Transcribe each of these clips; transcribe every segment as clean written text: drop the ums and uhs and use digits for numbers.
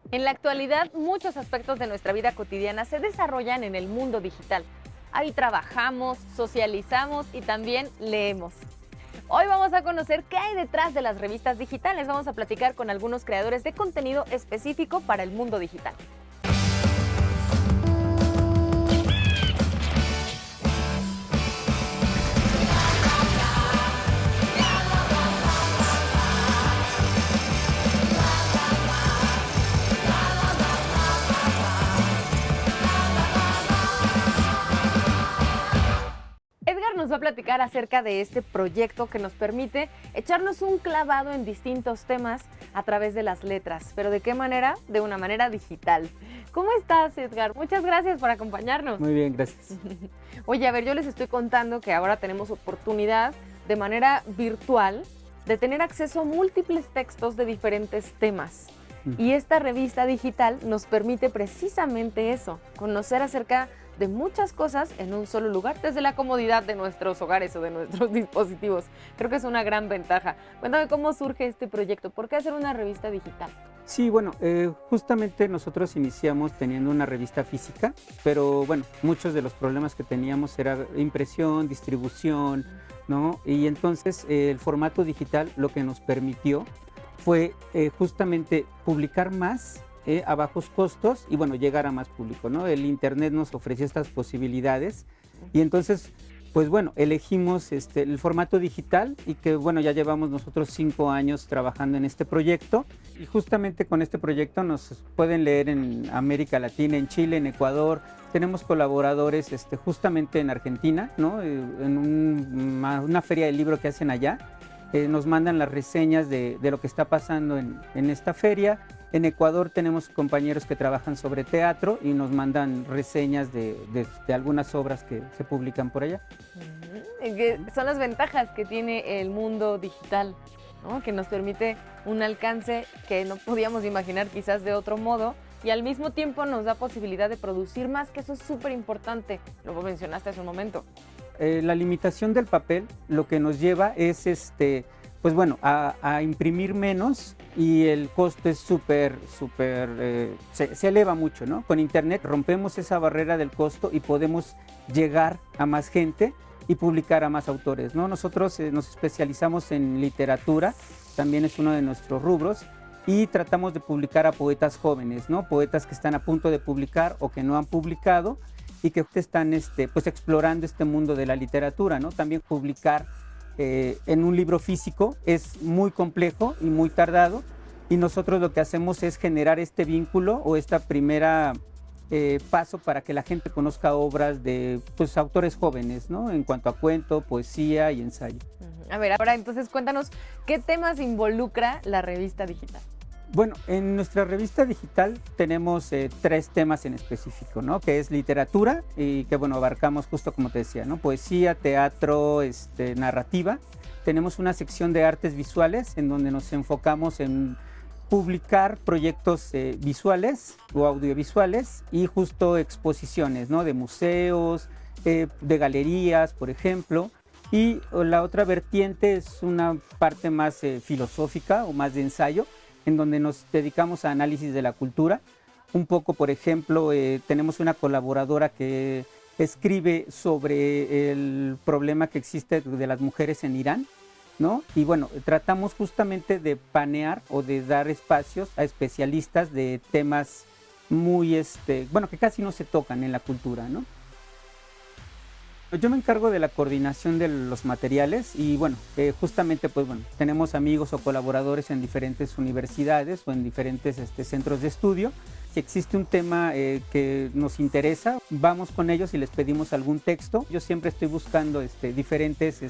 En la actualidad, muchos aspectos de nuestra vida cotidiana se desarrollan en el mundo digital. Ahí trabajamos, socializamos y también leemos. Hoy vamos a conocer qué hay detrás de las revistas digitales. Vamos a platicar con algunos creadores de contenido específico para el mundo digital. Edgar nos va a platicar acerca de este proyecto que nos permite echarnos un clavado en distintos temas a través de las letras. ¿Pero de qué manera? De una manera digital. ¿Cómo estás, Edgar? Muchas gracias por acompañarnos. Muy bien, gracias. Oye, a ver, yo les estoy contando que ahora tenemos oportunidad de manera virtual de tener acceso a múltiples textos de diferentes temas. Y esta revista digital nos permite precisamente eso, conocer acerca de muchas cosas en un solo lugar, desde la comodidad de nuestros hogares o de nuestros dispositivos. Creo que es una gran ventaja. Cuéntame cómo surge este proyecto, ¿por qué hacer una revista digital? Sí, bueno, justamente nosotros iniciamos teniendo una revista física, pero bueno, muchos de los problemas que teníamos era impresión, distribución, ¿no? Y entonces el formato digital lo que nos permitió fue justamente publicar más a bajos costos y bueno, llegar a más público, ¿no? El internet nos ofreció estas posibilidades y entonces, pues bueno, elegimos el formato digital y que bueno, ya llevamos nosotros 5 años trabajando en este proyecto y justamente con este proyecto nos pueden leer en América Latina, en Chile, en Ecuador. Tenemos colaboradores justamente en Argentina, ¿no? En una feria del libro que hacen allá. Nos mandan las reseñas de lo que está pasando en esta feria. En Ecuador tenemos compañeros que trabajan sobre teatro y nos mandan reseñas de algunas obras que se publican por allá. Que son las ventajas que tiene el mundo digital, ¿no? Que nos permite un alcance que no podíamos imaginar quizás de otro modo y al mismo tiempo nos da posibilidad de producir más, que eso es súper importante, lo mencionaste hace un momento. La limitación del papel lo que nos lleva es pues bueno, a imprimir menos y el costo es se eleva mucho, ¿no? Con internet rompemos esa barrera del costo y podemos llegar a más gente y publicar a más autores, ¿no? Nosotros nos especializamos en literatura, también es uno de nuestros rubros, y tratamos de publicar a poetas jóvenes, ¿no? Poetas que están a punto de publicar o que no han publicado y que están pues explorando este mundo de la literatura, ¿no? También publicar en un libro físico es muy complejo y muy tardado y nosotros lo que hacemos es generar este vínculo o esta primera paso para que la gente conozca obras de pues, autores jóvenes, ¿no? En cuanto a cuento, poesía y ensayo. A ver, ahora entonces cuéntanos qué temas involucra la revista digital. Bueno, en nuestra revista digital tenemos 3 temas en específico, ¿no? Que es literatura y que, bueno, abarcamos justo como te decía, ¿no? Poesía, teatro, narrativa. Tenemos una sección de artes visuales en donde nos enfocamos en publicar proyectos visuales o audiovisuales y justo exposiciones, ¿no? De museos, de galerías, por ejemplo. Y la otra vertiente es una parte más filosófica o más de ensayo, en donde nos dedicamos a análisis de la cultura. Un poco, por ejemplo, tenemos una colaboradora que escribe sobre el problema que existe de las mujeres en Irán, ¿no? Y bueno, tratamos justamente de panear o de dar espacios a especialistas de temas muy, bueno, que casi no se tocan en la cultura, ¿no? Yo me encargo de la coordinación de los materiales y bueno, justamente pues bueno, tenemos amigos o colaboradores en diferentes universidades o en diferentes centros de estudio. Si existe un tema que nos interesa, vamos con ellos y les pedimos algún texto. Yo siempre estoy buscando diferentes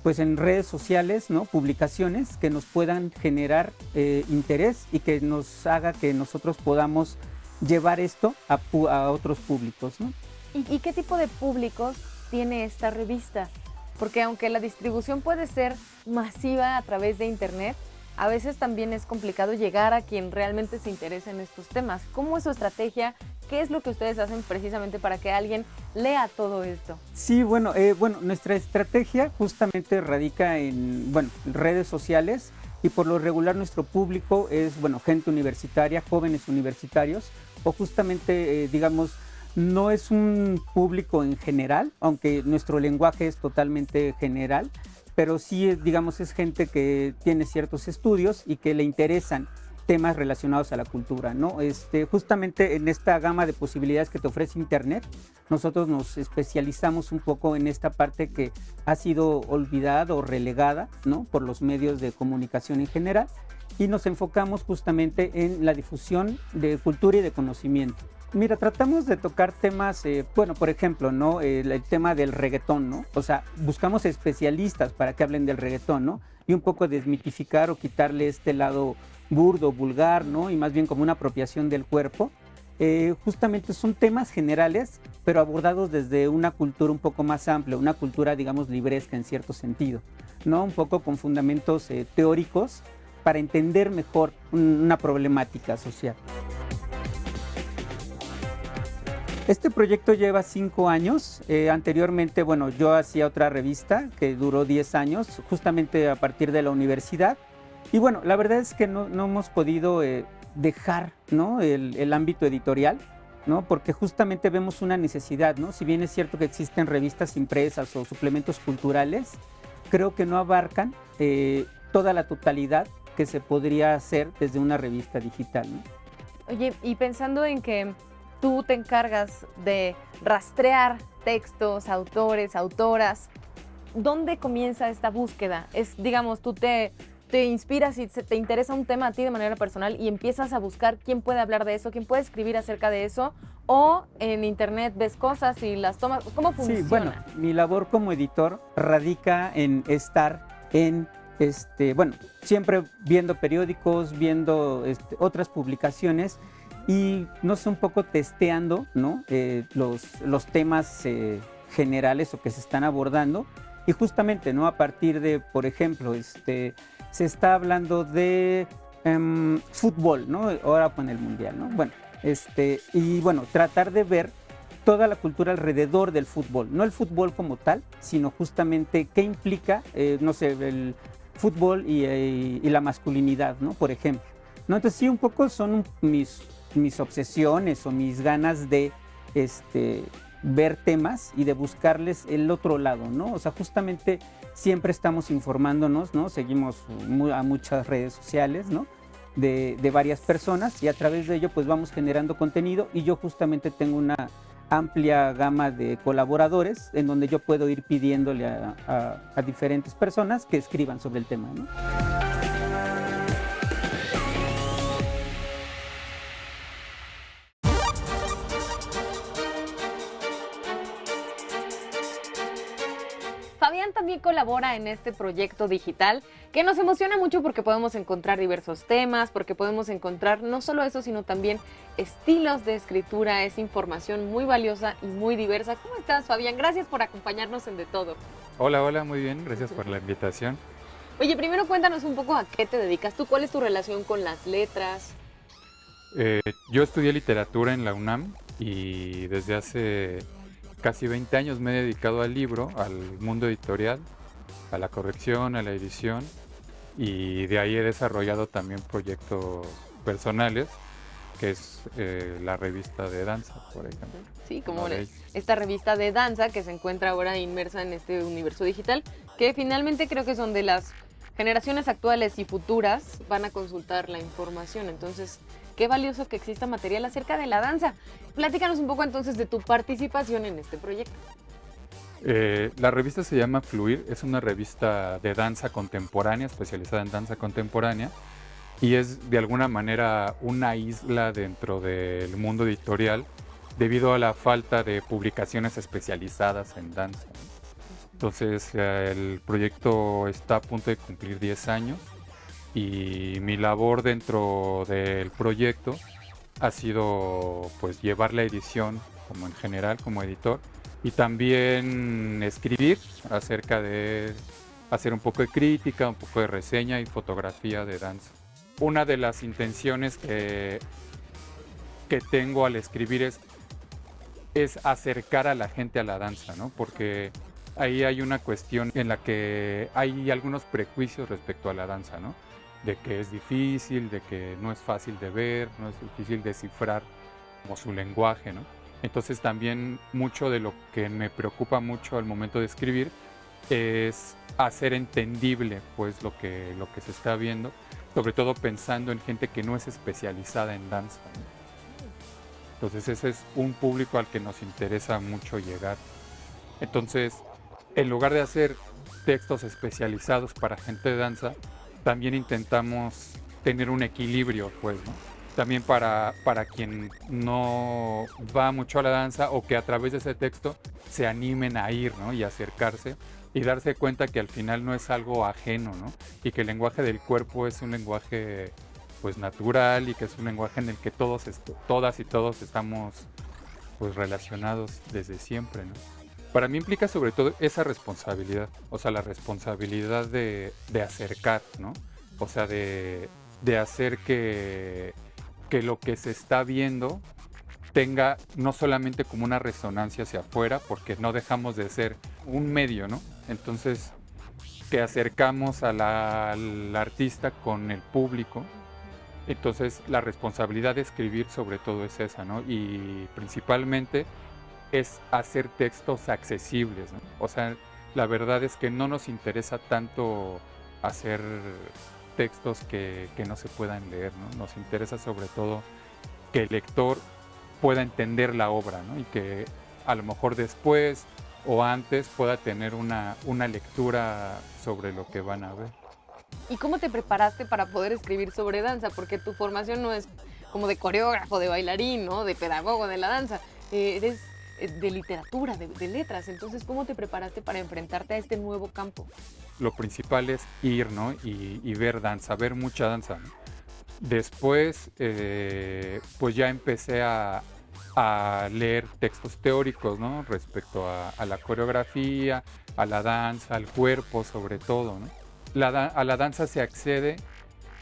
pues en redes sociales, ¿no? Publicaciones que nos puedan generar interés y que nos haga que nosotros podamos llevar esto a otros públicos, ¿no? ¿Y qué tipo de públicos tiene esta revista? Porque aunque la distribución puede ser masiva a través de internet, a veces también es complicado llegar a quien realmente se interesa en estos temas. ¿Cómo es su estrategia? ¿Qué es lo que ustedes hacen precisamente para que alguien lea todo esto? Sí, bueno, nuestra estrategia justamente radica en, bueno, redes sociales y por lo regular nuestro público es, bueno, gente universitaria, jóvenes universitarios, o justamente, digamos, no es un público en general, aunque nuestro lenguaje es totalmente general, pero sí, digamos, es gente que tiene ciertos estudios y que le interesan temas relacionados a la cultura, ¿no? Justamente en esta gama de posibilidades que te ofrece Internet, nosotros nos especializamos un poco en esta parte que ha sido olvidada o relegada, ¿no?, por los medios de comunicación en general, y nos enfocamos justamente en la difusión de cultura y de conocimiento. Mira, tratamos de tocar temas, bueno, por ejemplo, ¿no?, el tema del reggaetón, ¿no? O sea, buscamos especialistas para que hablen del reggaetón, ¿no? Y un poco desmitificar o quitarle este lado burdo, vulgar, ¿no? Y más bien como una apropiación del cuerpo. Justamente son temas generales, pero abordados desde una cultura un poco más amplia, una cultura, digamos, libresca en cierto sentido, ¿no? Un poco con fundamentos teóricos para entender mejor una problemática social. Este proyecto lleva 5 años. Anteriormente, bueno, yo hacía otra revista que duró 10 años, justamente a partir de la universidad. Y bueno, la verdad es que no hemos podido dejar, ¿no?, el ámbito editorial, ¿no?, porque justamente vemos una necesidad, ¿no? Si bien es cierto que existen revistas impresas o suplementos culturales, creo que no abarcan toda la totalidad que se podría hacer desde una revista digital, ¿no? Oye, y pensando en que tú te encargas de rastrear textos, autores, autoras, ¿dónde comienza esta búsqueda? Es, digamos, tú te inspiras y te interesa un tema a ti de manera personal y empiezas a buscar quién puede hablar de eso, quién puede escribir acerca de eso, o en internet ves cosas y las tomas. ¿Cómo funciona? Sí, bueno, mi labor como editor radica en estar en, bueno, siempre viendo periódicos, viendo otras publicaciones y, no sé, un poco testeando, ¿no?, los temas generales o que se están abordando. Y justamente, ¿no?, a partir de, por ejemplo, se está hablando de fútbol, ¿no?, ahora con el Mundial, ¿no? Bueno, y bueno, tratar de ver toda la cultura alrededor del fútbol, no el fútbol como tal, sino justamente qué implica, no sé, el fútbol y la masculinidad, ¿no?, por ejemplo, ¿no? Entonces sí, un poco son mis obsesiones o mis ganas de ver temas y de buscarles el otro lado, ¿no? O sea, justamente siempre estamos informándonos, ¿no? Seguimos a muchas redes sociales, ¿no?, de varias personas, y a través de ello pues vamos generando contenido, y yo justamente tengo una amplia gama de colaboradores en donde yo puedo ir pidiéndole a diferentes personas que escriban sobre el tema, ¿no? Fabián también colabora en este proyecto digital que nos emociona mucho porque podemos encontrar diversos temas, porque podemos encontrar no solo eso, sino también estilos de escritura. Es información muy valiosa y muy diversa. ¿Cómo estás, Fabián? Gracias por acompañarnos en De Todo. Hola, hola, muy bien, gracias por la invitación. Oye, primero cuéntanos un poco a qué te dedicas tú, cuál es tu relación con las letras. Yo estudié literatura en la UNAM y desde hace casi 20 años me he dedicado al libro, al mundo editorial, a la corrección, a la edición, y de ahí he desarrollado también proyectos personales, que es la revista de danza, por ejemplo. Sí, como esta revista de danza que se encuentra ahora inmersa en este universo digital, que finalmente creo que son de las generaciones actuales y futuras van a consultar la información. Entonces, qué valioso que exista material acerca de la danza. Platícanos un poco entonces de tu participación en este proyecto. La revista se llama Fluir, es una revista de danza contemporánea, especializada en danza contemporánea, y es de alguna manera una isla dentro del mundo editorial debido a la falta de publicaciones especializadas en danza. Entonces, el proyecto está a punto de cumplir 10 años. Y mi labor dentro del proyecto ha sido pues llevar la edición como en general, como editor, y también escribir acerca de hacer un poco de crítica, un poco de reseña y fotografía de danza. Una de las intenciones que tengo al escribir es acercar a la gente a la danza, ¿no? Porque ahí hay una cuestión en la que hay algunos prejuicios respecto a la danza, ¿no? de que es difícil, de que no es fácil de ver, no es difícil descifrar como su lenguaje, ¿no? Entonces también mucho de lo que me preocupa mucho al momento de escribir es hacer entendible pues lo que se está viendo, sobre todo pensando en gente que no es especializada en danza, ¿no? Entonces ese es un público al que nos interesa mucho llegar. Entonces, en lugar de hacer textos especializados para gente de danza, también intentamos tener un equilibrio, pues, ¿no? También para quien no va mucho a la danza o que a través de ese texto se animen a ir, ¿no? Y acercarse y darse cuenta que al final no es algo ajeno, ¿no? Y que el lenguaje del cuerpo es un lenguaje pues natural y que es un lenguaje en el que todas y todos estamos pues relacionados desde siempre, ¿no? Para mí implica sobre todo esa responsabilidad, o sea, la responsabilidad de acercar, ¿no? O sea, de hacer que lo que se está viendo tenga no solamente como una resonancia hacia afuera, porque no dejamos de ser un medio, ¿no? Entonces, que acercamos al artista con el público. Entonces, la responsabilidad de escribir sobre todo es esa, ¿no? Y principalmente es hacer textos accesibles, ¿no? O sea, la verdad es que no nos interesa tanto hacer textos que no se puedan leer, ¿no? Nos interesa sobre todo que el lector pueda entender la obra, ¿no? Y que a lo mejor después o antes pueda tener una lectura sobre lo que van a ver. ¿Y cómo te preparaste para poder escribir sobre danza? Porque tu formación no es como de coreógrafo, de bailarín, ¿no? De pedagogo de la danza. Eres de literatura, de letras. Entonces, ¿cómo te preparaste para enfrentarte a este nuevo campo? Lo principal es ir, ¿no? Y ver danza, ver mucha danza, ¿no? Después, pues ya empecé a leer textos teóricos, ¿no? Respecto a la coreografía, a la danza, al cuerpo sobre todo, ¿no? A la danza se accede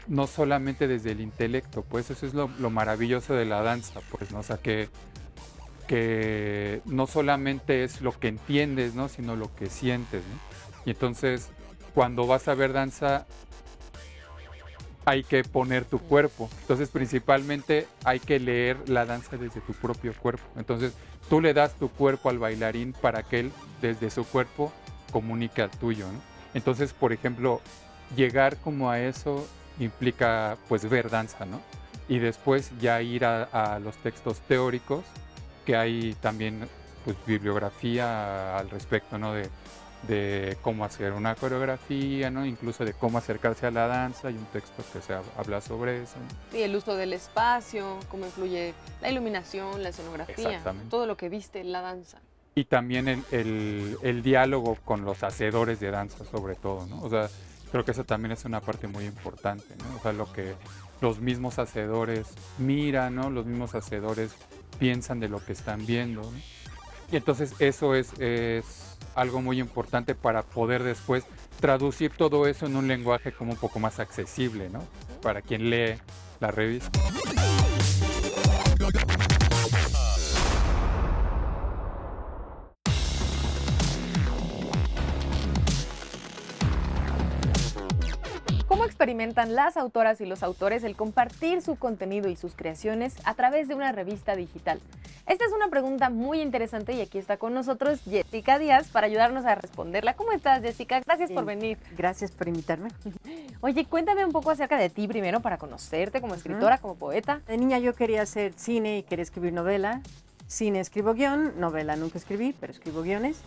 no solamente desde el intelecto, pues eso es lo maravilloso de la danza, pues, ¿no? O sea, que no solamente es lo que entiendes, ¿no? Sino lo que sientes, ¿no? Y entonces, cuando vas a ver danza, hay que poner tu cuerpo. Entonces, principalmente hay que leer la danza desde tu propio cuerpo. Entonces, tú le das tu cuerpo al bailarín para que él, desde su cuerpo, comunique al tuyo, ¿no? Entonces, por ejemplo, llegar como a eso implica, pues, ver danza, ¿no? Y después ya ir a los textos teóricos, que hay también, pues, bibliografía al respecto, ¿no? De cómo hacer una coreografía, ¿no? Incluso de cómo acercarse a la danza. Hay un texto que habla sobre eso, ¿no? Y el uso del espacio, cómo influye la iluminación, la escenografía, todo lo que viste en la danza. Y también el diálogo con los hacedores de danza, sobre todo, ¿no? O sea, creo que eso también es una parte muy importante, ¿no? O sea, lo que los mismos hacedores miran, ¿no? Los mismos hacedores piensan de lo que están viendo, ¿no? Y entonces eso es algo muy importante para poder después traducir todo eso en un lenguaje como un poco más accesible, ¿no? Para quien lee la revista. ¿Cómo experimentan las autoras y los autores el compartir su contenido y sus creaciones a través de una revista digital? Esta es una pregunta muy interesante y aquí está con nosotros Jessica Díaz para ayudarnos a responderla. ¿Cómo estás, Jessica? Gracias por venir. Gracias por invitarme. Oye, cuéntame un poco acerca de ti primero para conocerte como escritora, como poeta. De niña yo quería hacer cine y quería escribir novela. Cine escribo guión, novela nunca escribí, pero escribo guiones.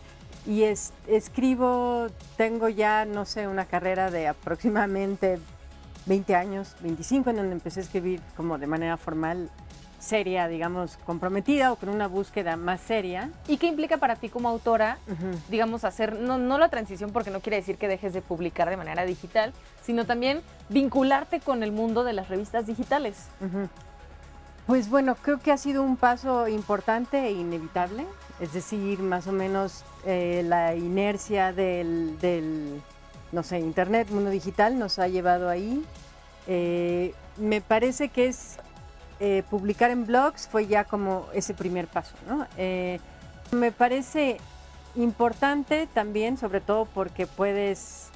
Y escribo, tengo ya, no sé, una carrera de aproximadamente 20 años, 25, en donde empecé a escribir como de manera formal, seria, digamos, comprometida o con una búsqueda más seria. ¿Y qué implica para ti como autora, digamos, hacer, no la transición, porque no quiere decir que dejes de publicar de manera digital, sino también vincularte con el mundo de las revistas digitales? Pues bueno, creo que ha sido un paso importante e inevitable, es decir, más o menos la inercia del, no sé, Internet, mundo digital nos ha llevado ahí. Me parece que publicar en blogs fue ya como ese primer paso, ¿no? Me parece importante también, sobre todo porque puedes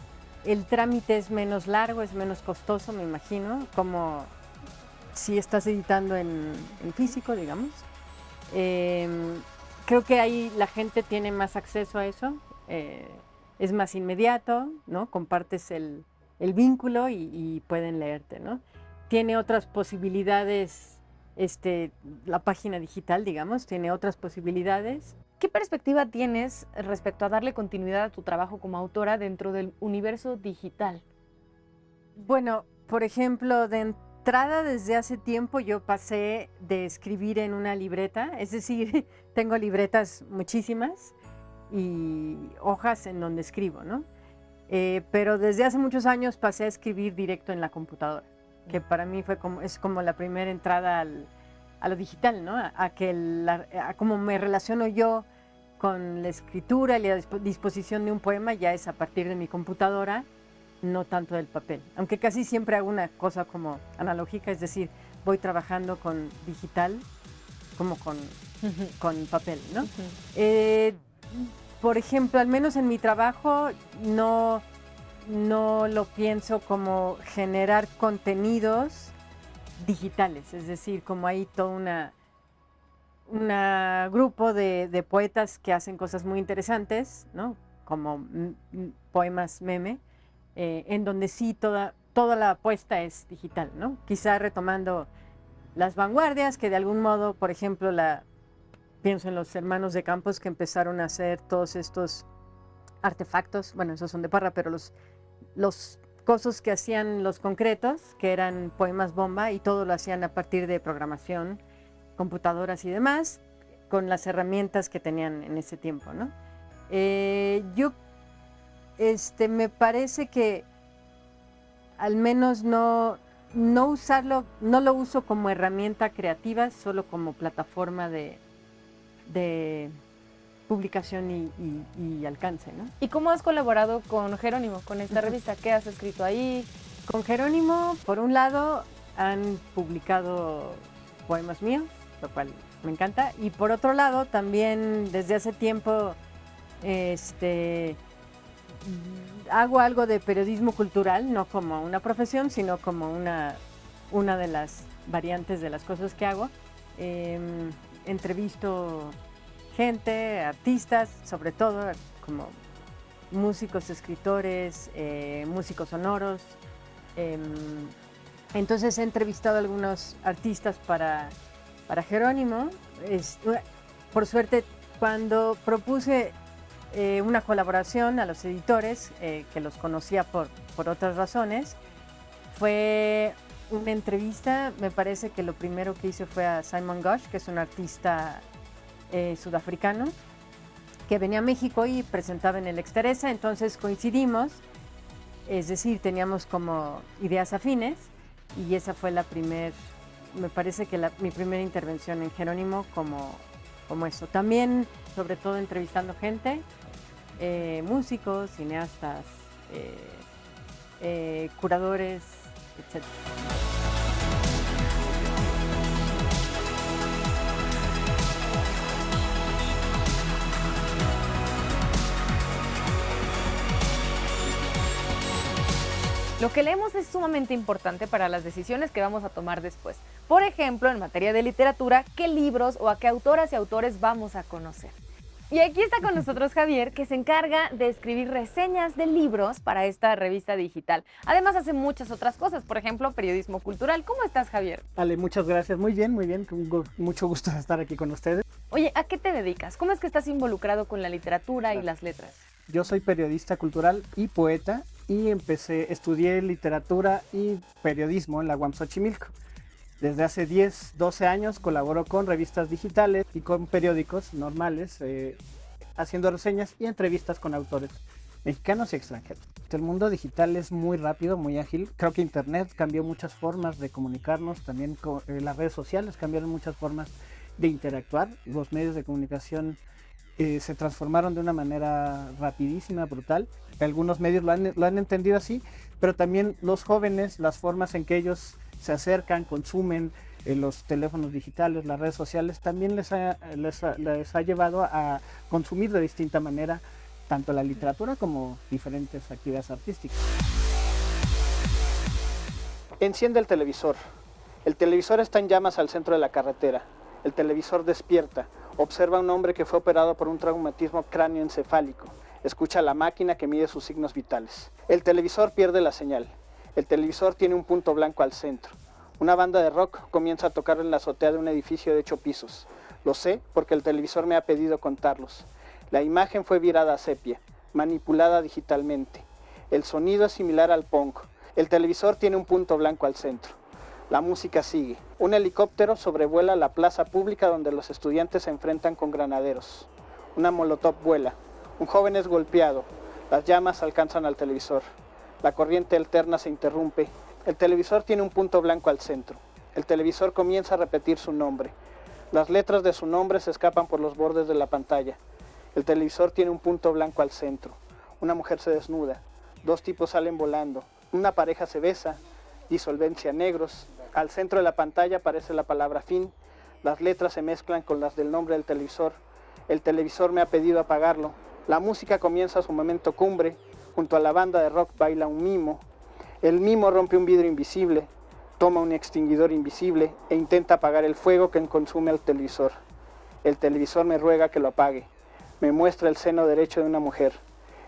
el trámite es menos largo, es menos costoso, me imagino, como si estás editando en físico, digamos. Creo que ahí la gente tiene más acceso a eso, es más inmediato, ¿no? Compartes el vínculo y pueden leerte, ¿no? Tiene otras posibilidades, la página digital, digamos, tiene otras posibilidades. ¿Qué perspectiva tienes respecto a darle continuidad a tu trabajo como autora dentro del universo digital? Bueno, por ejemplo, de entrada desde hace tiempo yo pasé de escribir en una libreta, es decir, tengo libretas muchísimas y hojas en donde escribo, ¿no? Pero desde hace muchos años pasé a escribir directo en la computadora, que para mí es como la primera entrada a lo digital, ¿no? A cómo me relaciono yo con la escritura y la disposición de un poema ya es a partir de mi computadora, no tanto del papel. Aunque casi siempre hago una cosa como analógica, es decir, voy trabajando con digital como con papel, ¿no? Por ejemplo, al menos en mi trabajo no lo pienso como generar contenidos digitales, es decir, como hay todo un grupo de poetas que hacen cosas muy interesantes, ¿no? Como poemas meme, en donde sí toda la apuesta es digital, ¿no? Quizá retomando las vanguardias que de algún modo, por ejemplo, pienso en los hermanos de Campos que empezaron a hacer todos estos artefactos, bueno, esos son de Parra, pero los cosas que hacían los concretos, que eran poemas bomba, y todo lo hacían a partir de programación, computadoras y demás, con las herramientas que tenían en ese tiempo, ¿no? Me parece que al menos no lo uso como herramienta creativa, solo como plataforma de publicación y alcance, ¿no? ¿Y cómo has colaborado con Jerónimo, con esta revista? ¿Qué has escrito ahí? Con Jerónimo, por un lado, han publicado poemas míos, lo cual me encanta, y por otro lado, también desde hace tiempo hago algo de periodismo cultural, no como una profesión, sino como una de las variantes de las cosas que hago. Entrevisto gente, artistas, sobre todo como músicos, escritores, músicos sonoros. Entonces he entrevistado a algunos artistas para Jerónimo. Por suerte, cuando propuse una colaboración a los editores, que los conocía por otras razones, fue una entrevista. Me parece que lo primero que hice fue a Simon Ghosh, que es un artista sudafricano, que venía a México y presentaba en el Exteresa, entonces coincidimos, es decir, teníamos como ideas afines, y esa fue me parece que mi primera intervención en Jerónimo como eso. También, sobre todo, entrevistando gente, músicos, cineastas, curadores, etc. Lo que leemos es sumamente importante para las decisiones que vamos a tomar después. Por ejemplo, en materia de literatura, ¿qué libros o a qué autoras y autores vamos a conocer? Y aquí está con nosotros Javier, que se encarga de escribir reseñas de libros para esta revista digital. Además hace muchas otras cosas, por ejemplo, periodismo cultural. ¿Cómo estás, Javier? Ale, muchas gracias. Muy bien, con mucho gusto de estar aquí con ustedes. Oye, ¿a qué te dedicas? ¿Cómo es que estás involucrado con la literatura y las letras? Yo soy periodista cultural y poeta y estudié literatura y periodismo en la UAM Xochimilco. Desde hace 10, 12 años colaboro con revistas digitales y con periódicos normales, haciendo reseñas y entrevistas con autores mexicanos y extranjeros. El mundo digital es muy rápido, muy ágil. Creo que Internet cambió muchas formas de comunicarnos, también las redes sociales cambiaron muchas formas de interactuar. Los medios de comunicación se transformaron de una manera rapidísima, brutal. Algunos medios lo han entendido así, pero también los jóvenes, las formas en que ellos se acercan, consumen los teléfonos digitales, las redes sociales, también les ha llevado a consumir de distinta manera tanto la literatura como diferentes actividades artísticas. Enciende el televisor. El televisor está en llamas al centro de la carretera. El televisor despierta. Observa a un hombre que fue operado por un traumatismo cráneoencefálico. Escucha a la máquina que mide sus signos vitales. El televisor pierde la señal. El televisor tiene un punto blanco al centro. Una banda de rock comienza a tocar en la azotea de un edificio de 8 pisos. Lo sé porque el televisor me ha pedido contarlos. La imagen fue virada a sepia, manipulada digitalmente. El sonido es similar al punk. El televisor tiene un punto blanco al centro. La música sigue. Un helicóptero sobrevuela la plaza pública donde los estudiantes se enfrentan con granaderos. Una molotov vuela. Un joven es golpeado. Las llamas alcanzan al televisor. La corriente alterna se interrumpe. El televisor tiene un punto blanco al centro. El televisor comienza a repetir su nombre. Las letras de su nombre se escapan por los bordes de la pantalla. El televisor tiene un punto blanco al centro. Una mujer se desnuda. 2 tipos salen volando. Una pareja se besa. Disolvencia negros. Al centro de la pantalla aparece la palabra fin. Las letras se mezclan con las del nombre del televisor. El televisor me ha pedido apagarlo. La música comienza su momento cumbre. Junto a la banda de rock baila un mimo. El mimo rompe un vidrio invisible, toma un extinguidor invisible e intenta apagar el fuego que consume al televisor. El televisor me ruega que lo apague. Me muestra el seno derecho de una mujer.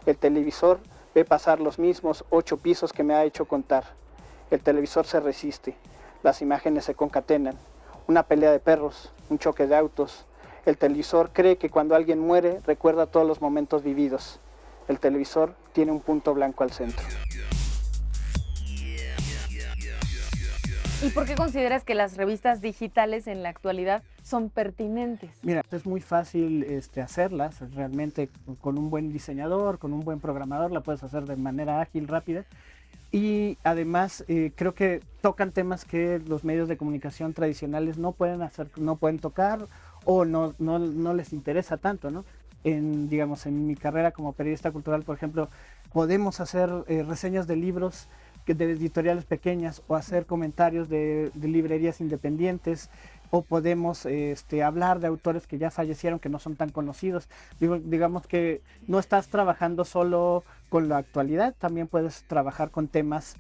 El televisor ve pasar los mismos 8 pisos que me ha hecho contar. El televisor se resiste. Las imágenes se concatenan. Una pelea de perros, un choque de autos. El televisor cree que cuando alguien muere recuerda todos los momentos vividos. El televisor tiene un punto blanco al centro. ¿Y por qué consideras que las revistas digitales en la actualidad son pertinentes? Mira, es muy fácil hacerlas, realmente con un buen diseñador, con un buen programador, la puedes hacer de manera ágil, rápida. Y además creo que tocan temas que los medios de comunicación tradicionales no pueden hacer, no pueden tocar o no les interesa tanto, ¿no? En mi carrera como periodista cultural, por ejemplo, podemos hacer reseñas de libros de editoriales pequeñas o hacer comentarios de librerías independientes o podemos hablar de autores que ya fallecieron, que no son tan conocidos. Digamos que no estás trabajando solo con la actualidad, también puedes trabajar con temas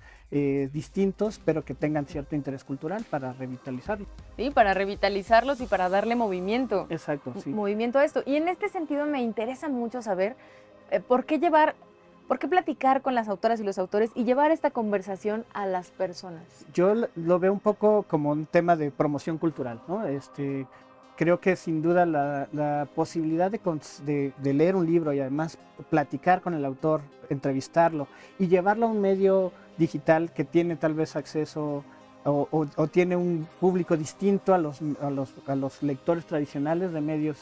distintos, pero que tengan cierto interés cultural para revitalizarlos. Sí, para revitalizarlos y para darle movimiento. Exacto, sí. Movimiento a esto. Y en este sentido me interesa mucho saber ¿por qué platicar con las autoras y los autores y llevar esta conversación a las personas? Yo lo veo un poco como un tema de promoción cultural, ¿no? Creo que sin duda la posibilidad de leer un libro y además platicar con el autor, entrevistarlo y llevarlo a un medio digital que tiene tal vez acceso o tiene un público distinto a los lectores tradicionales de medios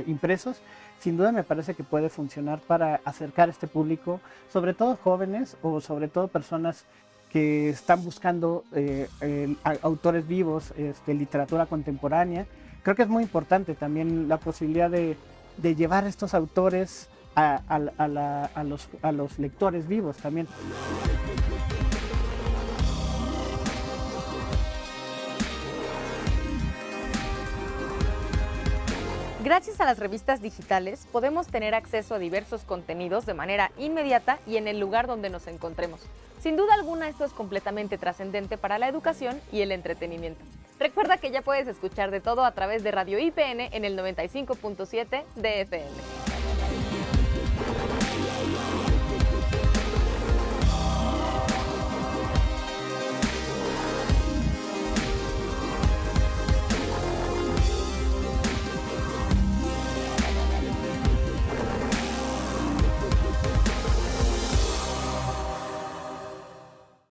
impresos, sin duda me parece que puede funcionar para acercar a este público, sobre todo jóvenes o sobre todo personas que están buscando autores vivos, literatura contemporánea. Creo que es muy importante también la posibilidad de llevar estos autores a los lectores vivos también. Gracias a las revistas digitales podemos tener acceso a diversos contenidos de manera inmediata y en el lugar donde nos encontremos. Sin duda alguna esto es completamente trascendente para la educación y el entretenimiento. Recuerda que ya puedes escuchar de todo a través de Radio IPN en el 95.7 de FM.